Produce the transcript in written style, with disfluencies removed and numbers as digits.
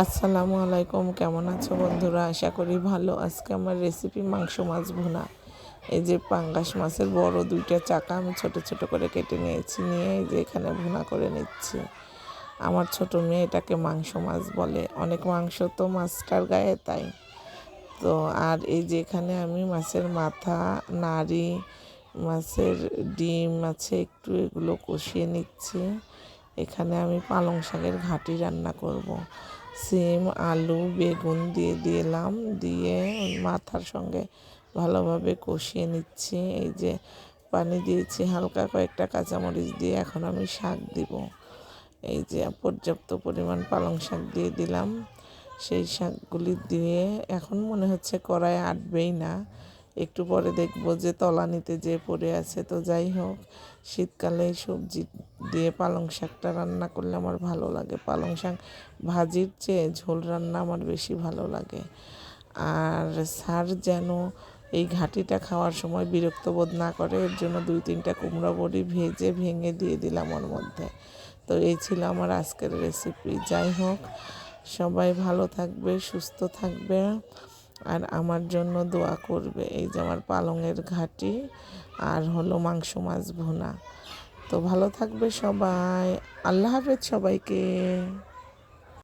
আসসালামু আলাইকুম, কেমন আছো বন্ধুরা? আশা করি ভালো। আজকে আমার রেসিপি মাংস মাছ ভুনা। এই যে পাঙ্গাস মাছের বড় দুইটা চাকা আমি ছোট ছোট করে কেটে নিয়েছি, নিয়ে এই যে এখানে ভুনা করে নিচ্ছি। আমার ছোট মেয়ে এটাকে মাংস মাছ বলে, অনেক মাংস তো মাছটার গায়ে, তাই তো। আর এই যে এখানে আমি মাছের মাথা, নাড়ি, মাছের ডিম আছে একটু, এগুলো কষিয়ে নিচ্ছি। এখানে আমি পালং শাকের ঘাঁটি রান্না করব। সিম, আলু, বেগুন দিয়ে দিলাম, দিয়ে ওই মাথার সঙ্গে ভালোভাবে কষিয়ে নিচ্ছি। এই যে পানি দিয়েছি হালকা, কয়েকটা কাঁচামরিচ দিয়ে এখন আমি শাক দিব। এই যে পর্যাপ্ত পরিমাণ পালং শাক দিয়ে দিলাম। সেই শাকগুলি দিয়ে এখন মনে হচ্ছে কড়াইয়ে আটবেই না, একটু পরে দেখব যে তলানিতে যে পড়ে আছে। তো যাই হোক, শীতকালে এই সবজি দিয়ে পালং শাকটা রান্না করলে আমার ভালো লাগে। পালং শাক ভাজির চেয়ে ঝোল রান্না আমার বেশি ভালো লাগে। আর স্যার যেন এই ঘাটিটা খাওয়ার সময় বিরক্ত বোধ না করে, এর জন্য 2-3টা কুমড়ো বড়ি ভেঙে দিয়ে দিলাম ওর মধ্যে। তো এই ছিল আমার আজকের রেসিপি। যাই হোক, সবাই ভালো থাকবে, সুস্থ থাকবে, আর আমার জন্য দোয়া করবে। এই যে আমার পালংয়ের ঘাটি আর হলো মাংস মাছ ভুনা। তো ভালো থাকবে সবাই। আল্লাহ হাফেজ সবাইকে।